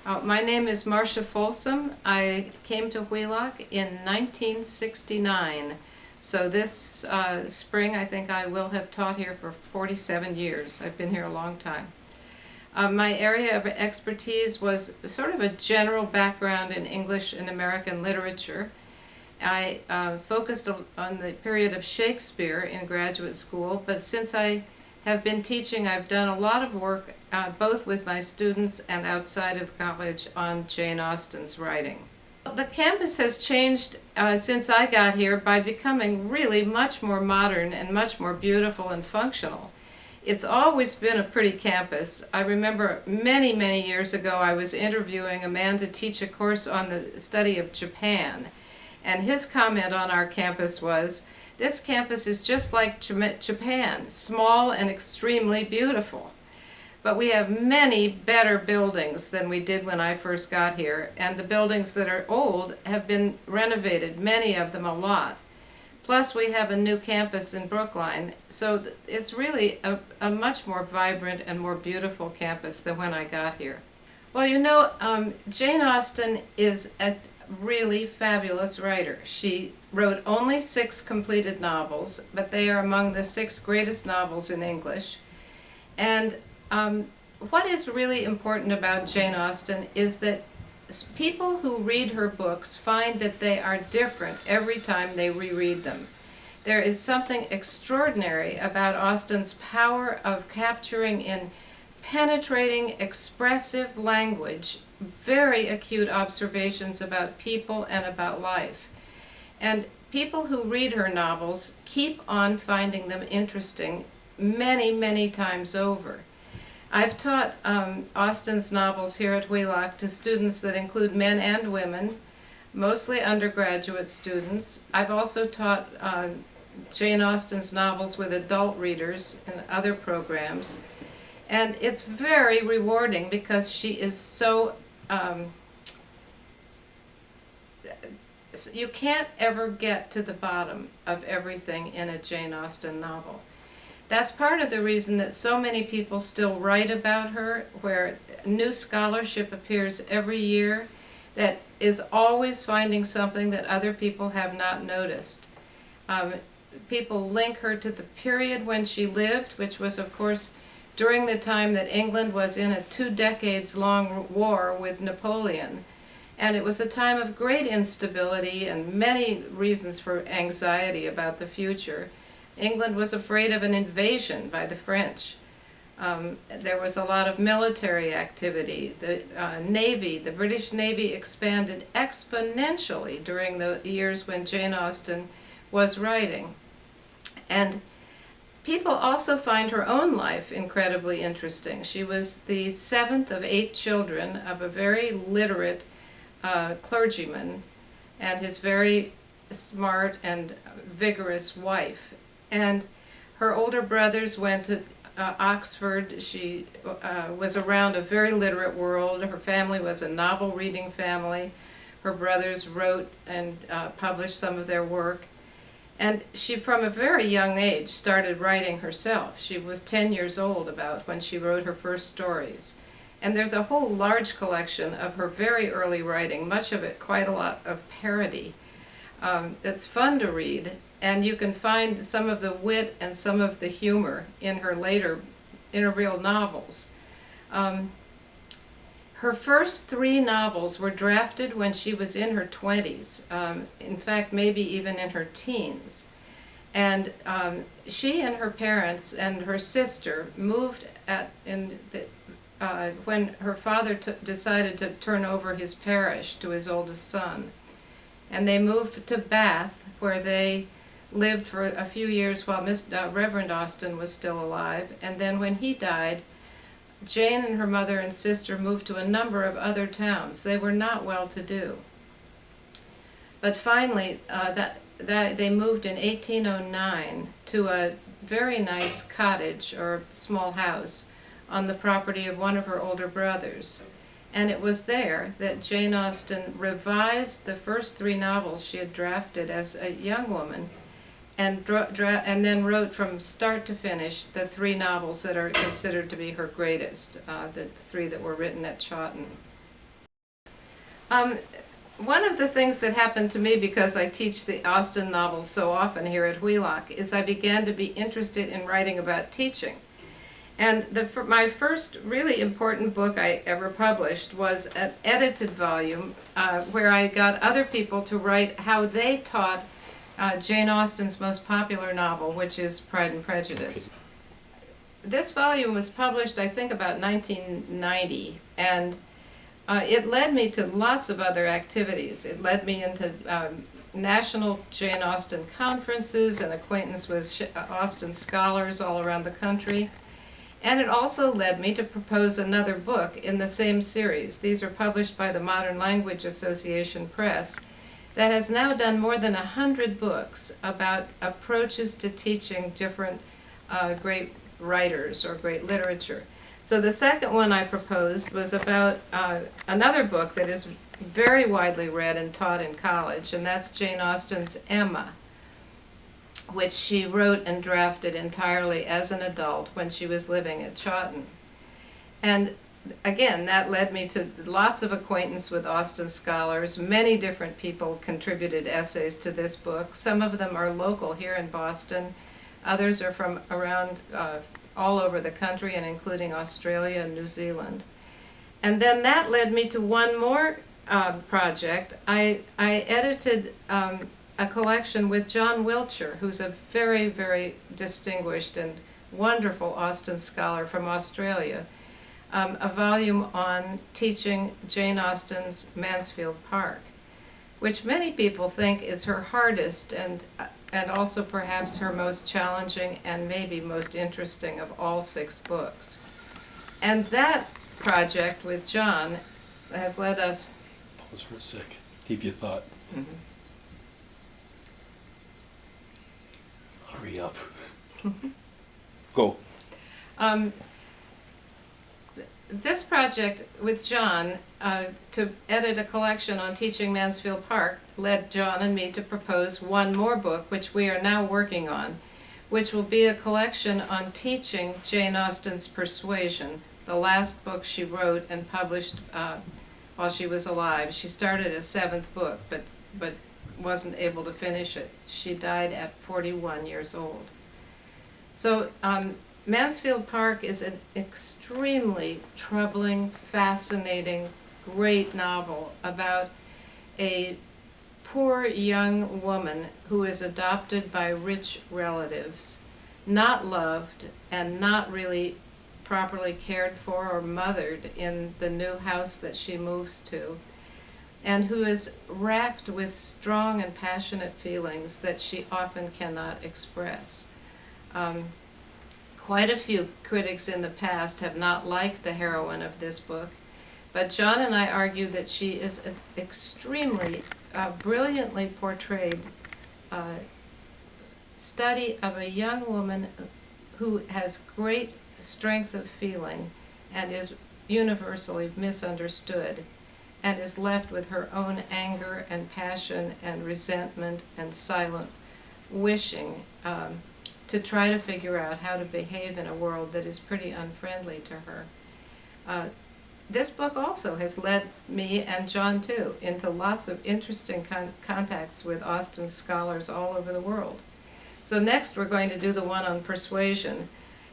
My name is Marcia Folsom. I came to Wheelock in 1969. So this spring I think I will have taught here for 47 years. I've been here a long time. My area of expertise was sort of a general background in English and American literature. I focused on the period of Shakespeare in graduate school, but since I have been teaching, I've done a lot of work both with my students and outside of college on Jane Austen's writing. The campus has changed since I got here by becoming really much more modern and much more beautiful and functional. It's always been a pretty campus. I remember many, many years ago I was interviewing a man to teach a course on the study of Japan, and his comment on our campus was, "This campus is just like Japan, small and extremely beautiful." But we have many better buildings than we did when I first got here, and the buildings that are old have been renovated, many of them a lot. Plus we have a new campus in Brookline, so it's really a much more vibrant and more beautiful campus than when I got here. Well, Jane Austen is a really fabulous writer. She wrote only 6 completed novels, but they are among the 6 greatest novels in English. And what is really important about Jane Austen is that people who read her books find that they are different every time they reread them. There is something extraordinary about Austen's power of capturing in penetrating, expressive language very acute observations about people and about life. And people who read her novels keep on finding them interesting many, many times over. I've taught Austen's novels here at Wheelock to students that include men and women, mostly undergraduate students. I've also taught Jane Austen's novels with adult readers in other programs. And it's very rewarding because she is so, you can't ever get to the bottom of everything in a Jane Austen novel. That's part of the reason that so many people still write about her, where new scholarship appears every year that is always finding something that other people have not noticed. People link her to the period when she lived, which was, of course, during the time that England was in a 2-decades-long war with Napoleon. And it was a time of great instability and many reasons for anxiety about the future. England was afraid of an invasion by the French. There was a lot of military activity. The British Navy expanded exponentially during the years when Jane Austen was writing. And people also find her own life incredibly interesting. She was the 7th of 8 children of a very literate clergyman and his very smart and vigorous wife. And her older brothers went to Oxford. She was around a very literate world. Her family was a novel-reading family. Her brothers wrote and published some of their work. And she, from a very young age, started writing herself. She was 10 years old about when she wrote her first stories. And there's a whole large collection of her very early writing, much of it quite a lot of parody. It's fun to read, and you can find some of the wit and some of the humor in her real novels. Her first 3 novels were drafted when she was in her 20s, in fact maybe even in her teens. And she and her parents and her sister moved when her father decided to turn over his parish to his oldest son. And they moved to Bath, where they lived for a few years while Reverend Austen was still alive. And then when he died, Jane and her mother and sister moved to a number of other towns. They were not well-to-do. But finally, they moved in 1809 to a very nice cottage or small house on the property of one of her older brothers. And it was there that Jane Austen revised the first 3 novels she had drafted as a young woman, and then wrote from start to finish the 3 novels that are considered to be her greatest, the 3 that were written at Chawton. Um, One of the things that happened to me because I teach the Austen novels so often here at Wheelock is I began to be interested in writing about teaching. And my first really important book I ever published was an edited volume where I got other people to write how they taught Jane Austen's most popular novel, which is Pride and Prejudice. This volume was published, I think, about 1990, and it led me to lots of other activities. It led me into national Jane Austen conferences and acquaintance with Austen scholars all around the country. And it also led me to propose another book in the same series. These are published by the Modern Language Association Press that has now done more than 100 books about approaches to teaching different great writers or great literature. So the second one I proposed was about another book that is very widely read and taught in college, and that's Jane Austen's Emma, which she wrote and drafted entirely as an adult when she was living at Chawton. And again, that led me to lots of acquaintance with Austen scholars. Many different people contributed essays to this book. Some of them are local here in Boston. Others are from around all over the country, and including Australia and New Zealand. And then that led me to one more project. I edited a collection with John Wiltshire, who's a very, very distinguished and wonderful Austen scholar from Australia, a volume on teaching Jane Austen's Mansfield Park, which many people think is her hardest and also perhaps her most challenging and maybe most interesting of all 6 books. And that project with John has led us... Pause for a sec. Keep your thought. Mm-hmm. Hurry up. Go. This project with John to edit a collection on teaching Mansfield Park led John and me to propose one more book, which we are now working on, which will be a collection on teaching Jane Austen's Persuasion, the last book she wrote and published while she was alive. She started a 7th book, but wasn't able to finish it. She died at 41 years old. So Mansfield Park is an extremely troubling, fascinating, great novel about a poor young woman who is adopted by rich relatives, not loved and not really properly cared for or mothered in the new house that she moves to, and who is racked with strong and passionate feelings that she often cannot express. Quite a few critics in the past have not liked the heroine of this book, but John and I argue that she is an extremely brilliantly portrayed study of a young woman who has great strength of feeling and is universally misunderstood, and is left with her own anger and passion and resentment and silent wishing to try to figure out how to behave in a world that is pretty unfriendly to her. This book also has led me, and John too, into lots of interesting contacts with Austen scholars all over the world. So next we're going to do the one on persuasion.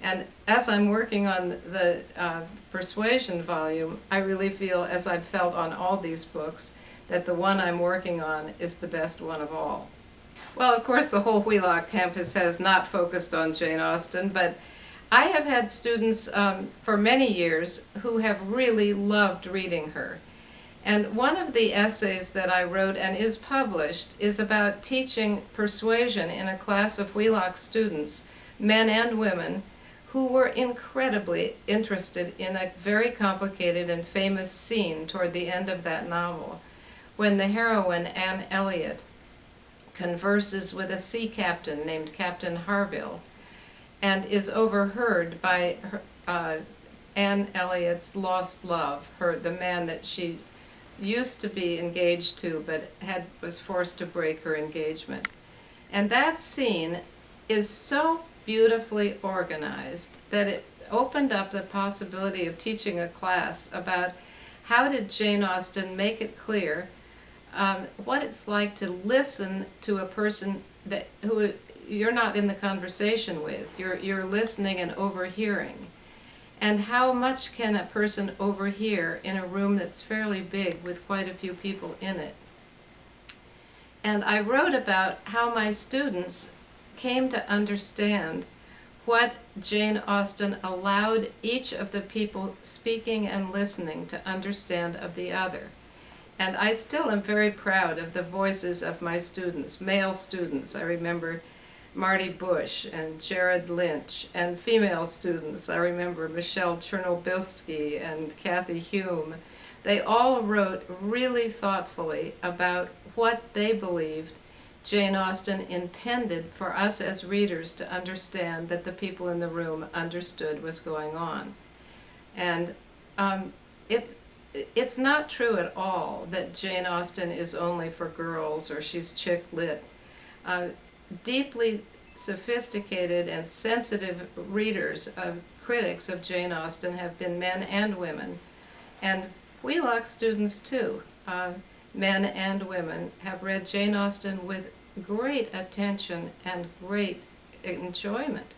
And as I'm working on the Persuasion volume, I really feel, as I've felt on all these books, that the one I'm working on is the best one of all. Well, of course, the whole Wheelock campus has not focused on Jane Austen, but I have had students for many years who have really loved reading her. And one of the essays that I wrote and is published is about teaching persuasion in a class of Wheelock students, men and women, who were incredibly interested in a very complicated and famous scene toward the end of that novel, when the heroine, Anne Elliot, converses with a sea captain named Captain Harville, and is overheard by Anne Elliot's lost love, the man that she used to be engaged to but was forced to break her engagement. And that scene is so beautifully organized that it opened up the possibility of teaching a class about how did Jane Austen make it clear what it's like to listen to a person who you're not in the conversation with. You're listening and overhearing. And how much can a person overhear in a room that's fairly big with quite a few people in it? And I wrote about how my students came to understand what Jane Austen allowed each of the people speaking and listening to understand of the other. And I still am very proud of the voices of my students, male students. I remember Marty Bush and Jared Lynch, and female students. I remember Michelle Chernobylsky and Kathy Hume. They all wrote really thoughtfully about what they believed Jane Austen intended for us as readers to understand that the people in the room understood was going on. And it's not true at all that Jane Austen is only for girls or she's chick lit. Deeply sophisticated and sensitive readers, critics of Jane Austen have been men and women. And Wheelock students too, men and women, have read Jane Austen with great attention and great enjoyment.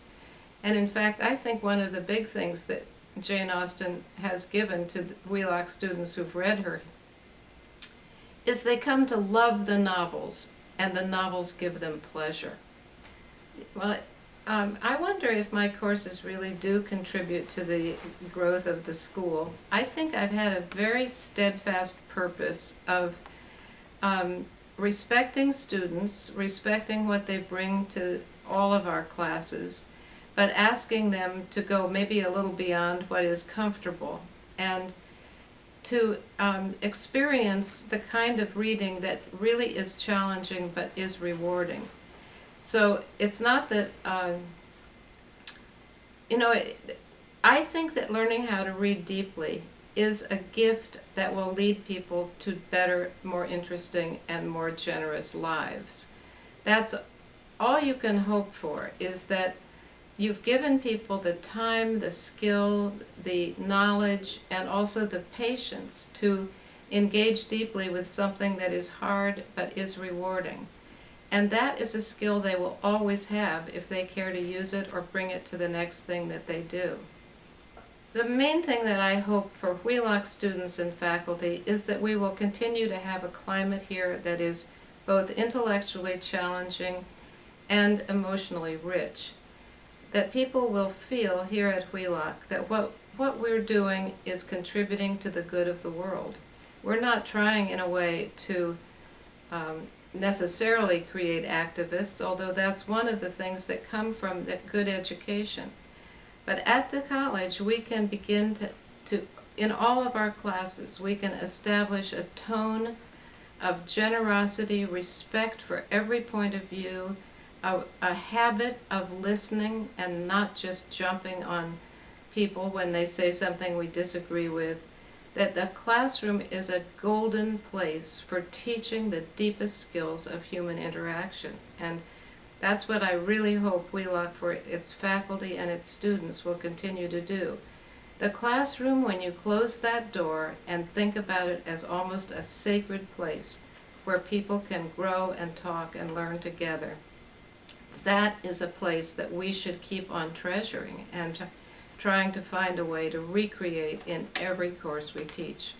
And in fact, I think one of the big things that Jane Austen has given to Wheelock students who've read her is they come to love the novels, and the novels give them pleasure. Well, I wonder if my courses really do contribute to the growth of the school. I think I've had a very steadfast purpose of respecting students, respecting what they bring to all of our classes, but asking them to go maybe a little beyond what is comfortable and to experience the kind of reading that really is challenging but is rewarding. So it's not that, I think that learning how to read deeply is a gift that will lead people to better, more interesting, and more generous lives. That's all you can hope for, is that you've given people the time, the skill, the knowledge, and also the patience to engage deeply with something that is hard but is rewarding. And that is a skill they will always have if they care to use it or bring it to the next thing that they do. The main thing that I hope for Wheelock students and faculty is that we will continue to have a climate here that is both intellectually challenging and emotionally rich. That people will feel here at Wheelock that what we're doing is contributing to the good of the world. We're not trying in a way to necessarily create activists, although that's one of the things that come from good education. But at the college, we can begin to in all of our classes, we can establish a tone of generosity, respect for every point of view, a habit of listening and not just jumping on people when they say something we disagree with. That the classroom is a golden place for teaching the deepest skills of human interaction. And that's what I really hope Wheelock, for its faculty and its students, will continue to do. The classroom, when you close that door and think about it as almost a sacred place where people can grow and talk and learn together, that is a place that we should keep on treasuring and trying to find a way to recreate in every course we teach.